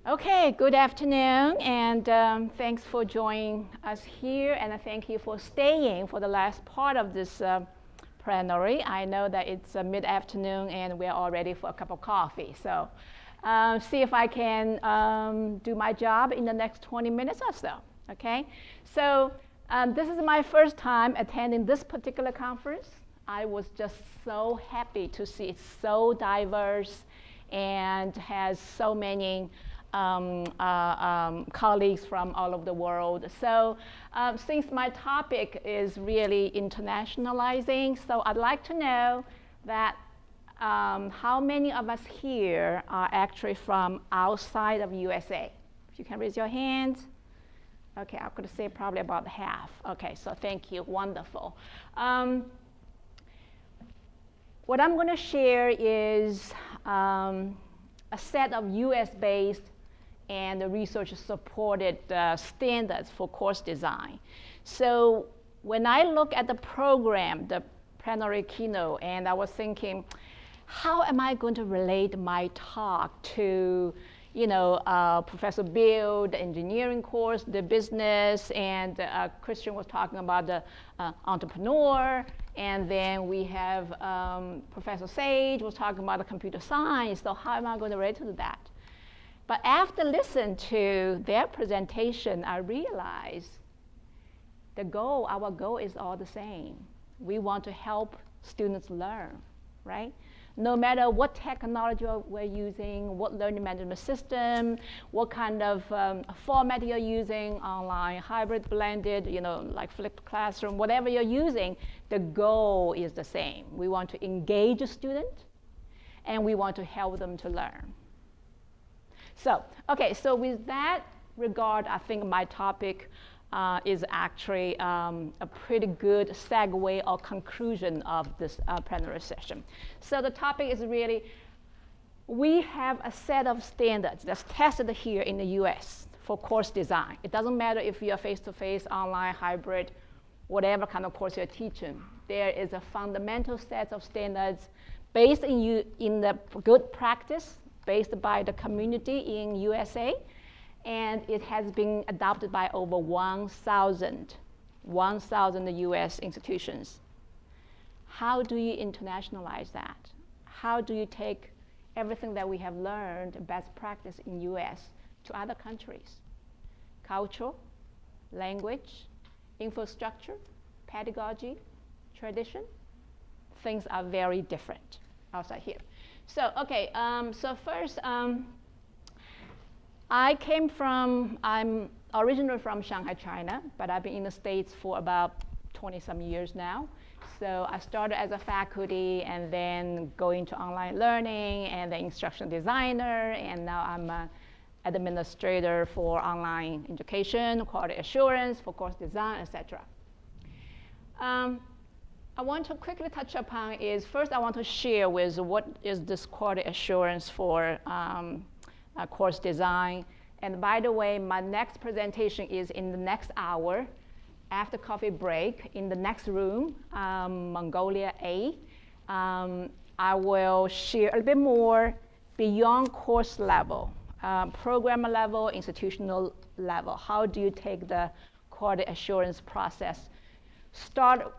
Okay, good afternoon, and thanks for joining us here, and thank you for staying for the last part of this plenary. I know that it's mid-afternoon, and we're all ready for a cup of coffee. So see if I can do my job in the next 20 minutes or so, okay? So this is my first time attending this particular conference. I was just so happy to see it's so diverse and has so many colleagues from all over the world. So since my topic is really internationalizing, so I'd like to know that how many of us here are actually from outside of USA? If you can raise your hands. Okay, I'm going to say probably about half. Okay, so thank you, wonderful. What I'm going to share is a set of US-based and the research-supported standards for course design. So when I look at the program, the plenary keynote, and I was thinking, how am I going to relate my talk to, Professor Bill, the engineering course, the business, and Christian was talking about the entrepreneur, and then we have Professor Sage was talking about the computer science. So how am I going to relate to that? But after listening to their presentation, I realized our goal is all the same. We want to help students learn, right? No matter what technology we're using, what learning management system, what kind of format you're using, online, hybrid, blended, like flipped classroom, whatever you're using, the goal is the same. We want to engage a student, and we want to help them to learn. So with that regard, I think my topic is actually a pretty good segue or conclusion of this plenary session. So the topic is really, we have a set of standards that's tested here in the US for course design. It doesn't matter if you're face-to-face, online, hybrid, whatever kind of course you're teaching. There is a fundamental set of standards based in the good practice, based by the community in USA, and it has been adopted by over 1,000 US institutions. How do you internationalize that? How do you take everything that we have learned, best practice in US, to other countries? Culture, language, infrastructure, pedagogy, tradition, things are very different outside here. So, okay, so first, I'm originally from Shanghai, China, but I've been in the States for about 20-some years now. So I started as a faculty and then going to online learning and then instructional designer, and now I'm an administrator for online education, quality assurance, for course design, etc. I want to quickly touch upon is, first I want to share with what is this quality assurance for course design. And by the way, my next presentation is in the next hour, after coffee break, in the next room, Mongolia A. I will share a little bit more beyond course level, program level, institutional level. How do you take the quality assurance process, start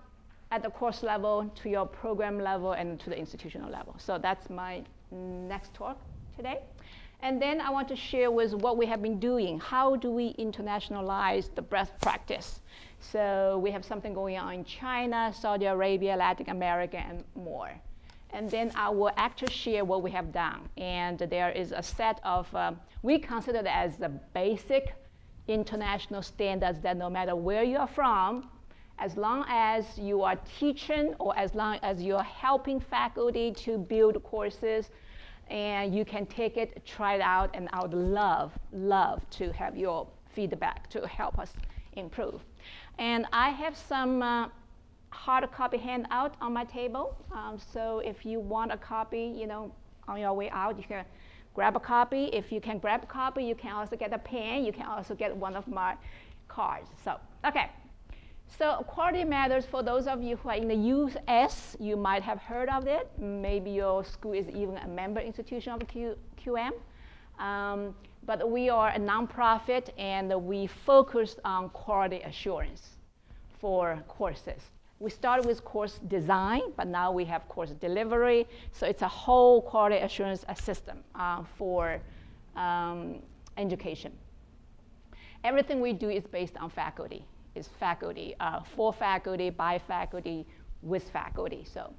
at the course level, to your program level, and to the institutional level. So that's my next talk today. And then I want to share with what we have been doing. How do we internationalize the best practice? So we have something going on in China, Saudi Arabia, Latin America, and more. And then I will actually share what we have done. And there is a set of, we consider it as the basic international standards that no matter where you are from, as long as you are teaching or as long as you're helping faculty to build courses, and you can take it, try it out, and I would love to have your feedback to help us improve. And I have some hard copy handout on my table. So if you want a copy, on your way out, you can grab a copy. If you can grab a copy, you can also get a pen. You can also get one of my cards. So, okay. So quality matters. For those of you who are in the US, you might have heard of it. Maybe your school is even a member institution of QM. But we are a nonprofit, and we focus on quality assurance for courses. We started with course design, but now we have course delivery. So it's a whole quality assurance system for education. Everything we do is based on faculty. It's faculty, for faculty, by faculty, with faculty. So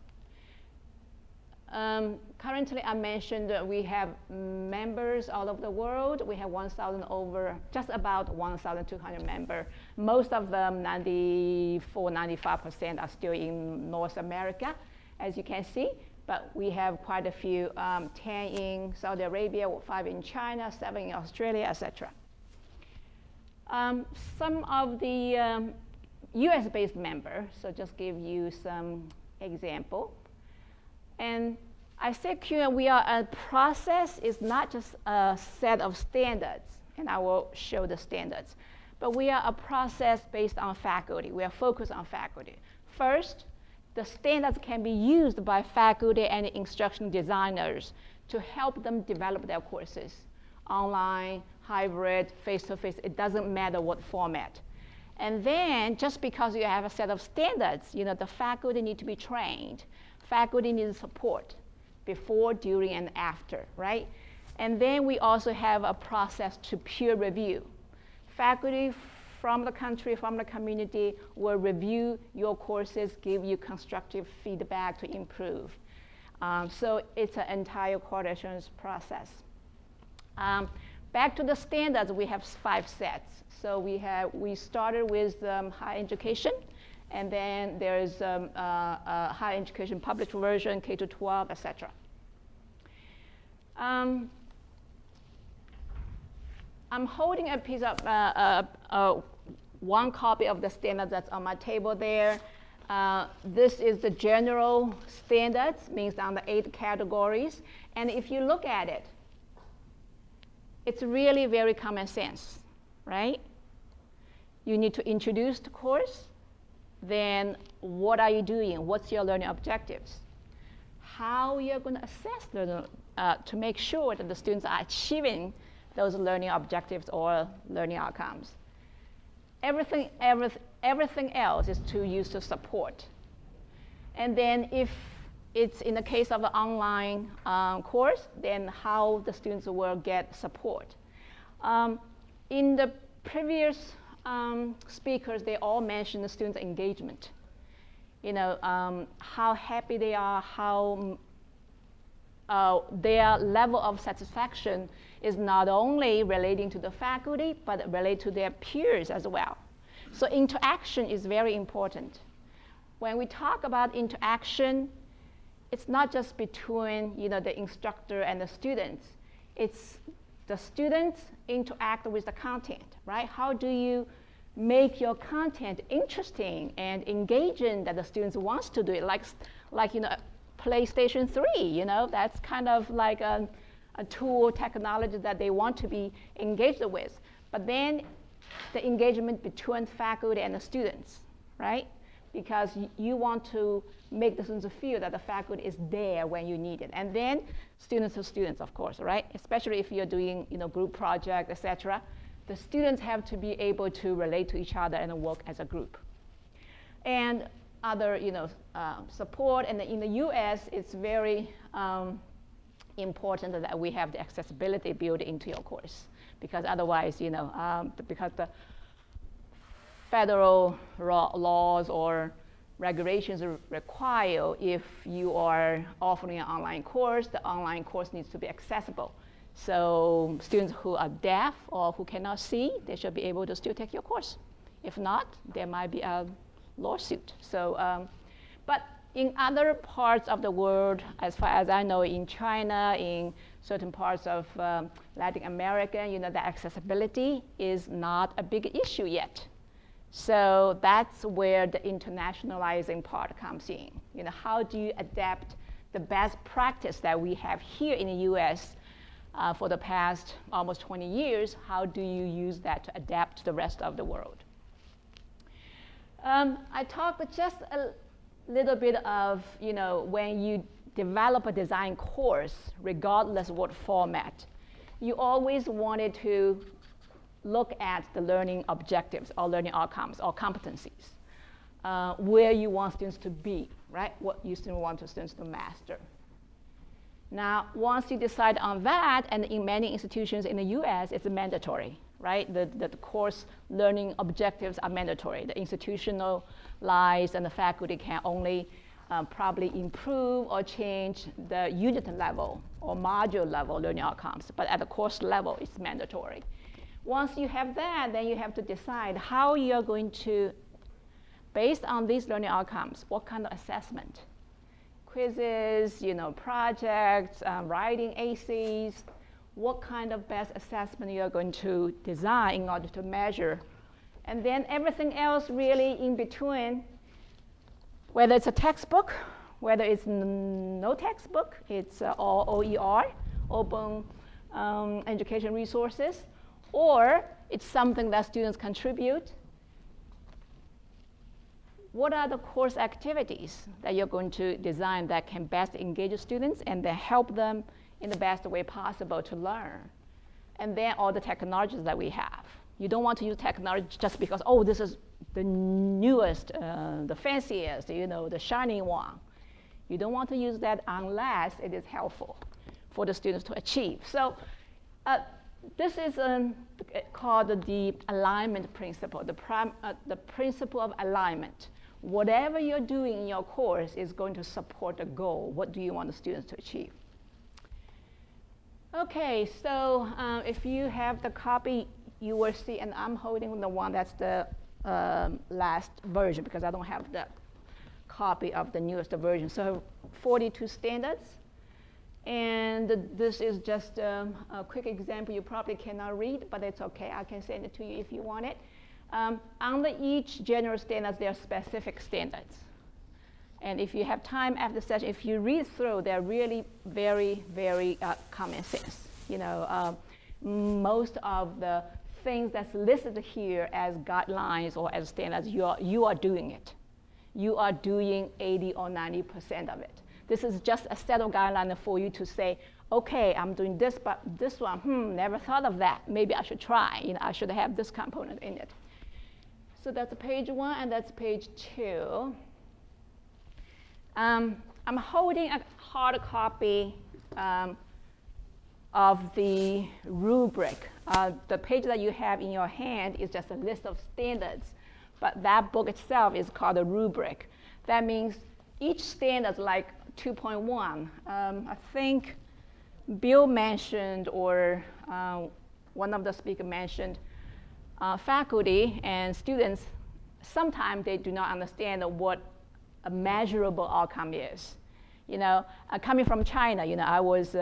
currently, I mentioned that we have members all over the world. We have 1,000 over, just about 1,200 members. Most of them, 94, 95% are still in North America, as you can see. But we have quite a few, 10 in Saudi Arabia, 5 in China, 7 in Australia, etc. Some of the US-based members, so just give you some example. And I said we are a process, is not just a set of standards, and I will show the standards, but we are a process based on faculty. We are focused on faculty. First, the standards can be used by faculty and instruction designers to help them develop their courses. Online, hybrid, face-to-face, it doesn't matter what format. And then, just because you have a set of standards, the faculty need to be trained. Faculty needs support before, during, and after, right? And then we also have a process to peer review. Faculty from the country, from the community will review your courses, give you constructive feedback to improve. So it's an entire quality assurance process. Back to the standards, we have 5 sets. So we started with higher education, and then there's higher education published version, K-12, etc. I'm holding a piece of one copy of the standard that's on my table there. This is the general standards, means on the 8 categories. And if you look at it, it's really very common sense, right? You need to introduce the course. Then what are you doing? What's your learning objectives? How you're going to assess to make sure that the students are achieving those learning objectives or learning outcomes. Everything else is to use to support. And then if it's in the case of the online course, then how the students will get support. In the previous speakers, they all mentioned the students' engagement. How happy they are, how their level of satisfaction is not only relating to the faculty, but related to their peers as well. So interaction is very important. When we talk about interaction, it's not just between the instructor and the students. It's the students interact with the content, right? How do you make your content interesting and engaging that the students wants to do it? Like PlayStation 3, that's kind of like a tool technology that they want to be engaged with. But then the engagement between faculty and the students, right? Because you want to make the students feel that the faculty is there when you need it. And then students to students, of course, right? Especially if you're doing group projects, etc. The students have to be able to relate to each other and work as a group. And other support. And in the US, it's very important that we have the accessibility built into your course. Because otherwise, because the federal laws or regulations require, if you are offering an online course, the online course needs to be accessible. So students who are deaf or who cannot see, they should be able to still take your course. If not, there might be a lawsuit. So, but in other parts of the world, as far as I know, in China, in certain parts of Latin America, the accessibility is not a big issue yet. So that's where the internationalizing part comes in. How do you adapt the best practice that we have here in the US for the past almost 20 years? How do you use that to adapt to the rest of the world? I talked just a little bit of, when you develop a design course, regardless what format, you always wanted to look at the learning objectives or learning outcomes or competencies, where you want students to be, right? What you still want the students to master. Now, once you decide on that, and in many institutions in the US, it's mandatory, right? The course learning objectives are mandatory. The institutionalized and the faculty can only probably improve or change the unit level or module level learning outcomes, but at the course level, it's mandatory. Once you have that, then you have to decide how you're going to, based on these learning outcomes, what kind of assessment? Quizzes, projects, writing ACs, what kind of best assessment you're going to design in order to measure. And then everything else really in between, whether it's a textbook, whether it's no textbook, it's all OER, open education resources, or it's something that students contribute. What are the course activities that you're going to design that can best engage students and then help them in the best way possible to learn? And then all the technologies that we have. You don't want to use technology just because, oh, this is the newest, the fanciest, the shining one. You don't want to use that unless it is helpful for the students to achieve. So this is called the alignment principle, the principle of alignment. Whatever you're doing in your course is going to support a goal. What do you want the students to achieve? Okay, so if you have the copy, you will see, and I'm holding the one that's the last version because I don't have the copy of the newest version. So 42 standards. And this is just a quick example. You probably cannot read, but it's OK. I can send it to you if you want it. Under each general standards, there are specific standards. And if you have time after the session, if you read through, they're really very, very common sense. Most of the things that's listed here as guidelines or as standards, you are doing it. You are doing 80 or 90% of it. This is just a set of guidelines for you to say, OK, I'm doing this, but this one, never thought of that. Maybe I should try. I should have this component in it. So that's page 1, and that's page 2. I'm holding a hard copy of the rubric. The page that you have in your hand is just a list of standards, but that book itself is called a rubric. That means each standard is like 2.1. I think Bill mentioned, or one of the speakers mentioned, faculty and students, sometimes they do not understand what a measurable outcome is. Coming from China, I was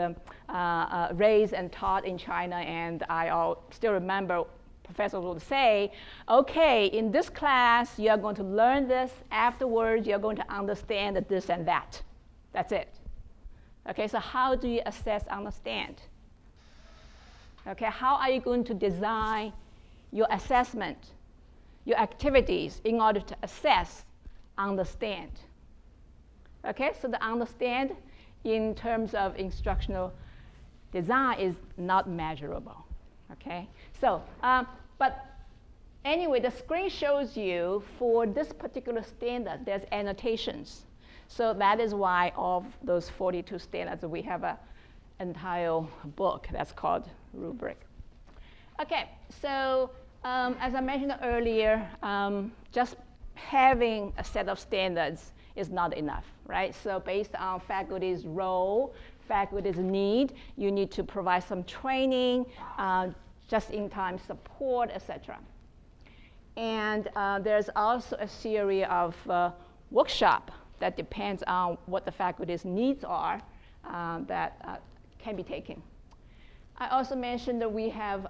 raised and taught in China, and I still remember professors would say, OK, in this class, you're going to learn this. Afterwards, you're going to understand this and that. That's it. OK, so how do you assess, understand? OK, how are you going to design your assessment, your activities in order to assess, understand? OK, so the understand in terms of instructional design is not measurable. OK, so, but anyway, the screen shows you for this particular standard, there's annotations. So that is why of those 42 standards, we have an entire book that's called Rubric. OK, so as I mentioned earlier, just having a set of standards is not enough, right? So based on faculty's role, faculty's need, you need to provide some training, just-in-time support, etc. And there's also a series of workshops that depends on what the faculty's needs are that can be taken. I also mentioned that we have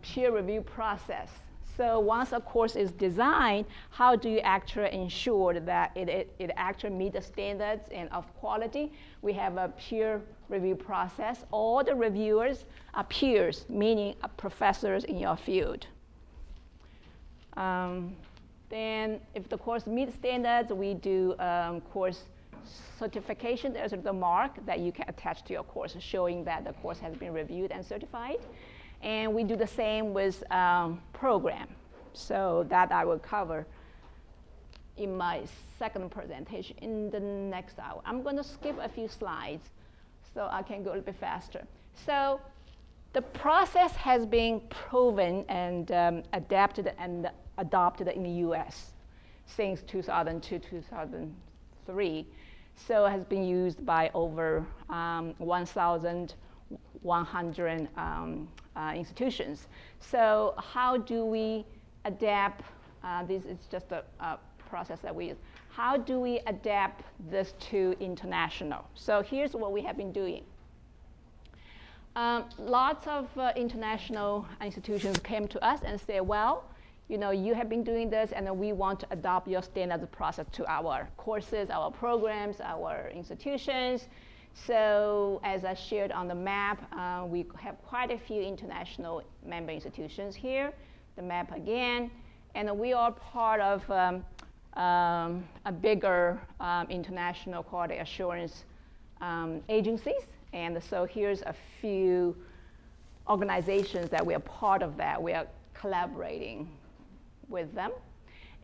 peer review process. So once a course is designed, how do you actually ensure that it actually meets the standards and of quality? We have a peer review process. All the reviewers are peers, meaning professors in your field. Then if the course meets standards, we do course certification. There's the mark that you can attach to your course, showing that the course has been reviewed and certified. And we do the same with program. So that I will cover in my second presentation in the next hour. I'm going to skip a few slides so I can go a little bit faster. So the process has been proven and adapted and adopted in the US since 2002, 2003. So it has been used by over 1,100 institutions. So how do we adapt? This is just a process that we use. How do we adapt this to international? So here's what we have been doing. Lots of international institutions came to us and said, well, you know, you have been doing this, and we want to adopt your standard process to our courses, our programs, our institutions. So as I shared on the map, we have quite a few international member institutions here. The map again. And we are part of a bigger international quality assurance agencies. And so here's a few organizations that we are part of that. We are collaborating with them.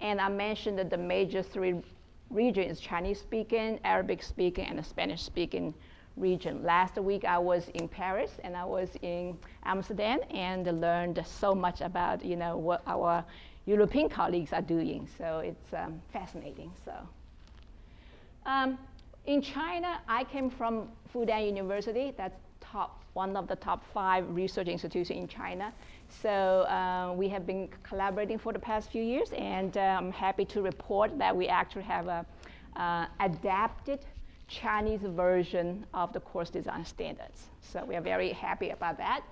And I mentioned that the major three regions, Chinese-speaking, Arabic-speaking, and Spanish-speaking region. Last week I was in Paris and I was in Amsterdam and learned so much about, you know, what our European colleagues are doing. So it's fascinating. So in China, I came from Fudan University. That's one of the top 5 research institutions in China. So we have been collaborating for the past few years, and I'm happy to report that we actually have a adapted Chinese version of the course design standards. So we are very happy about that.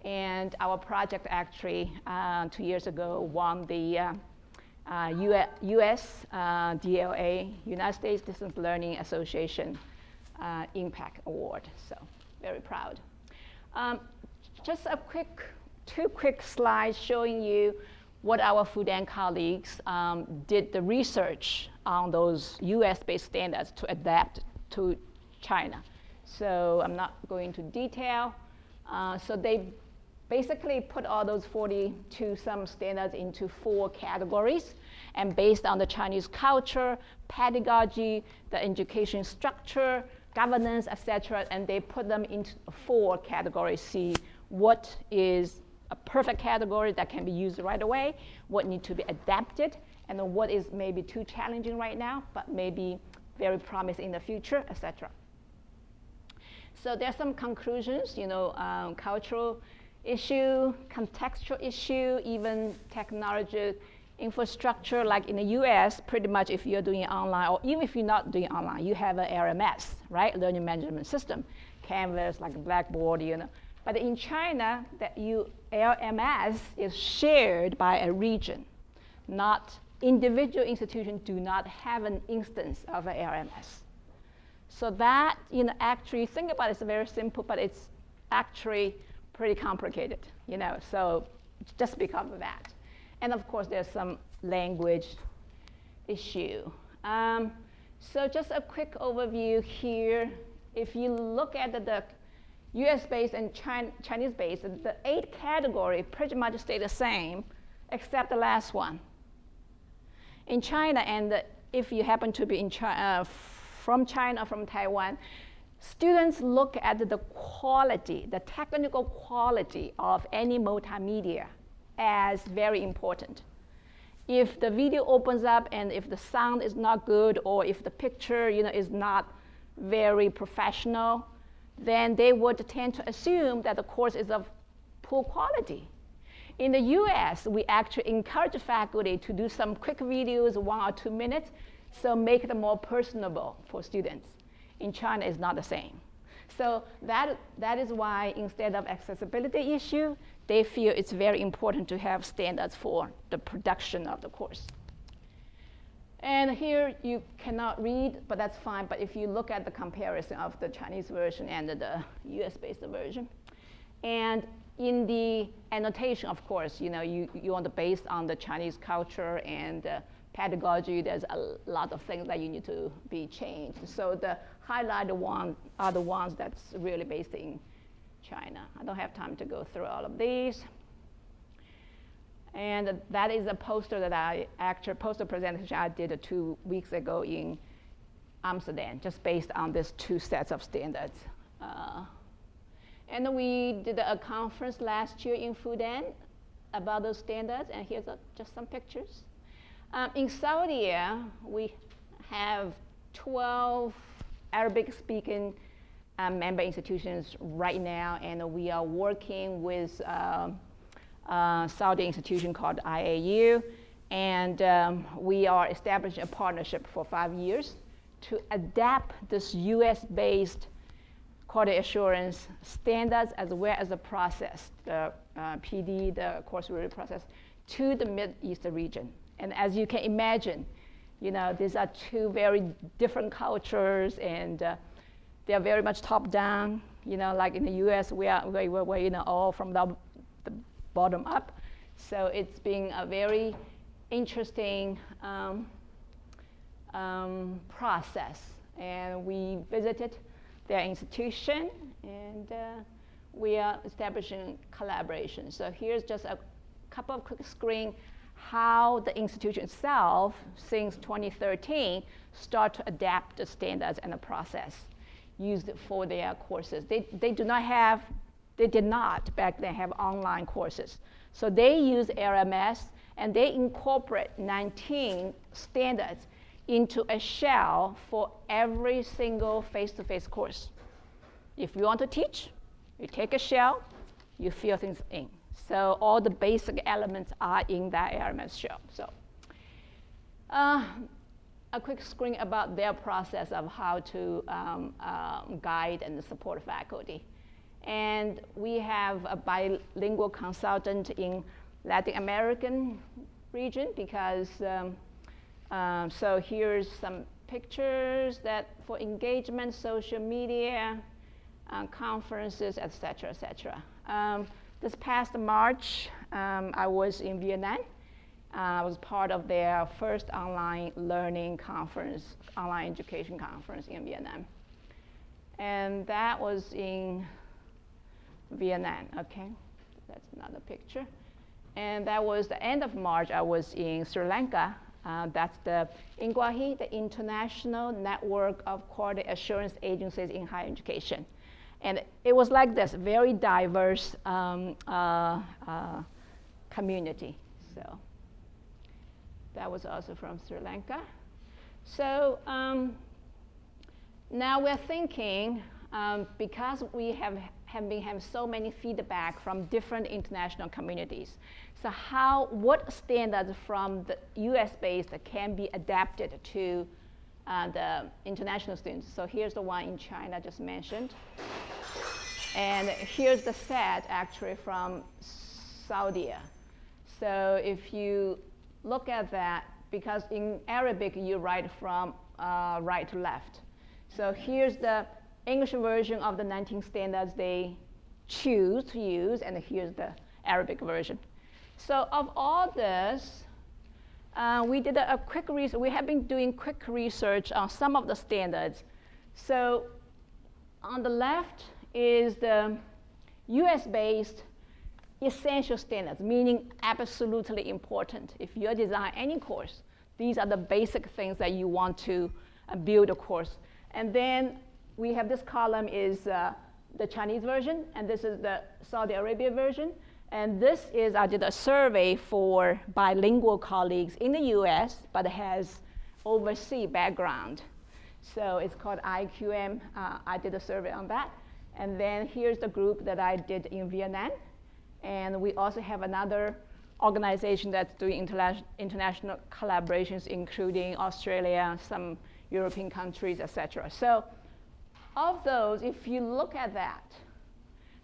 And our project actually 2 years ago won the US DLA, United States Distance Learning Association Impact Award. So very proud. Just a two quick slides showing you what our Fudan colleagues did the research on those US-based standards to adapt to China. So I'm not going into detail. So they basically put all those 42-some standards into 4 categories. And based on the Chinese culture, pedagogy, the education structure, governance, etc., and they put them into 4 categories. See what is a perfect category that can be used right away, what needs to be adapted, and then what is maybe too challenging right now, but maybe very promising in the future, etc. So there's some conclusions, you know, cultural issue, contextual issue, even technology infrastructure. Like in the US, pretty much if you're doing online, or even if you're not doing online, you have an LMS, right? Learning management system, Canvas, like a Blackboard, you know. But in China, that LMS is shared by a region, not individual institutions do not have an instance of an LMS. So that, you know, actually think about it, it's very simple, but it's actually pretty complicated, you know, so just because of that. And of course, there's some language issue. So just a quick overview here. If you look at the US-based and Chinese-based, the 8 categories pretty much stay the same, except the last one. In China, and if you happen to be in from China, from Taiwan, students look at the quality, the technical quality of any multimedia as very important. If the video opens up and if the sound is not good, or if the picture, you know, is not very professional, then they would tend to assume that the course is of poor quality. In the US, we actually encourage faculty to do some quick videos, 1 or 2 minutes, so make it more personable for students. In China, it's not the same. So that is why instead of accessibility issue, they feel it's very important to have standards for the production of the course. And here you cannot read, but that's fine. But if you look at the comparison of the Chinese version and the US-based version, and in the annotation, of course, you know, you want to base on the Chinese culture and pedagogy, there's a lot of things that you need to be changed. So the highlighted ones are the ones that's really based in China. I don't have time to go through all of these. And that is a poster that poster presentation I did 2 weeks ago in Amsterdam, just based on these 2 sets of standards. And we did a conference last year in Fudan about those standards, and here's just some pictures. In Saudi, we have 12 Arabic-speaking member institutions right now, and we are working with Saudi institution called IAU, and we are establishing a partnership for 5 years to adapt this US-based quality assurance standards as well as the process, the PD, the course review process, to the Middle-East region. And as you can imagine, these are 2 very different cultures, and they are very much top-down. Like in the US, we're all from the bottom up. So it's been a very interesting process. And we visited their institution, and we are establishing collaboration. So here's just a couple of quick screen how the institution itself, since 2013, start to adapt the standards and the process used for their courses. They did not back then have online courses. So they use LMS, and they incorporate 19 standards into a shell for every single face-to-face course. If you want to teach, you take a shell, you fill things in. So all the basic elements are in that LMS shell. So a quick screen about their process of how to guide and support faculty. And we have a bilingual consultant in Latin American region because, so here's some pictures that for engagement, social media, conferences, et cetera, et cetera. This past March, I was in Vietnam. I was part of their first online learning conference, online education conference in Vietnam. And that was in Vietnam, okay? That's another picture. And that was the end of March. I was in Sri Lanka. That's the INGWAHI, the International Network of Quality Assurance Agencies in Higher Education. And it was like this, very diverse community. So that was also from Sri Lanka. So now we're thinking, because we have been having so many feedback from different international communities, so what standards from the US-based can be adapted to the international students? So here's the one in China just mentioned. And here's the set actually from Saudi. So if you look at that, because in Arabic you write from right to left. So here's the English version of the 19 standards they choose to use, and here's the Arabic version. So of all this, we did a quick research. We have been doing quick research on some of the standards. So on the left is the US-based essential standards, meaning absolutely important. If you design any course, these are the basic things that you want to build a course. And then we have this column is the Chinese version, and this is the Saudi Arabia version. And this is, I did a survey for bilingual colleagues in the US, but has overseas background. So it's called IQM. I did a survey on that. And then here's the group that I did in Vietnam. And we also have another organization that's doing international collaborations, including Australia, some European countries, et cetera. So of those, if you look at that,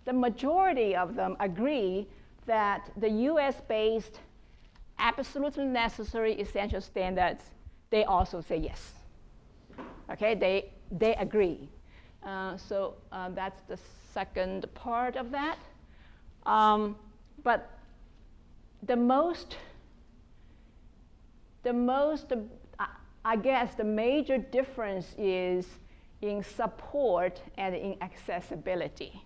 the majority of them agree that the US-based absolutely necessary essential standards, they also say yes. Okay, they agree. So that's the second part of that. But the most I guess the major difference is in support and in accessibility,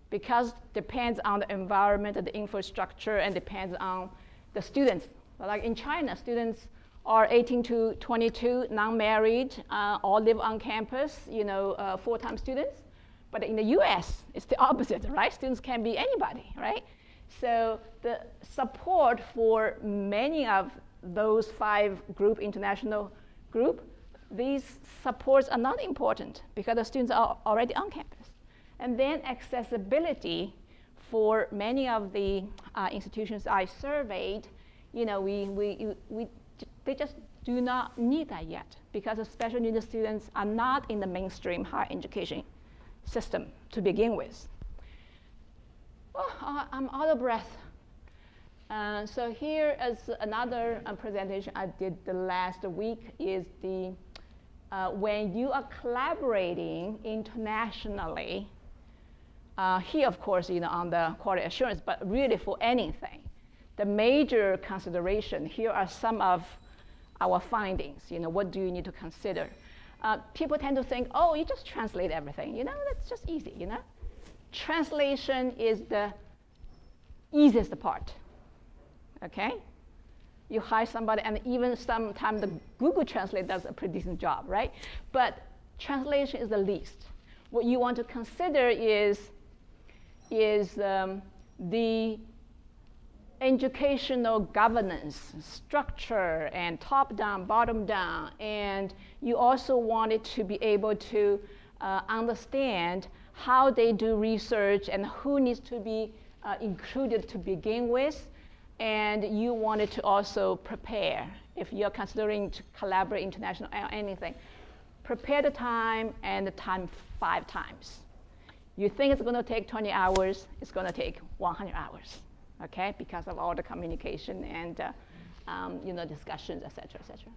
because depends on the environment and the infrastructure and depends on the students. Like in China, students are 18 to 22, non-married, all live on campus, full-time students. But in the US, it's the opposite, right? Students can be anybody, right? So the support for many of those 5 international group, these supports are not important because the students are already on campus. And then accessibility for many of the institutions I surveyed, they just do not need that yet because the special needs students are not in the mainstream higher education system to begin with. Oh, I'm out of breath. So here is another presentation I did the last week is the when you are collaborating internationally, here of course on the quality assurance, but really for anything, the major consideration, here are some of our findings. What do you need to consider? People tend to think, oh, you just translate everything. That's just easy. Translation is the easiest part. Okay? You hire somebody, and even sometimes the Google Translate does a pretty decent job, right? But translation is the least. What you want to consider is the educational governance structure and top-down, bottom-down, and you also wanted to be able to understand how they do research and who needs to be included to begin with, and you wanted to also prepare if you're considering to collaborate international or anything. Prepare the time and the time 5 times. You think it's going to take 20 hours, it's going to take 100 hours. Okay, because of all the communication and discussions, et cetera, et cetera.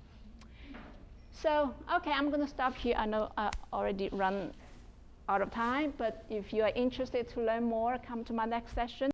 So, okay, I'm going to stop here. I know I already run out of time, but if you are interested to learn more, come to my next session.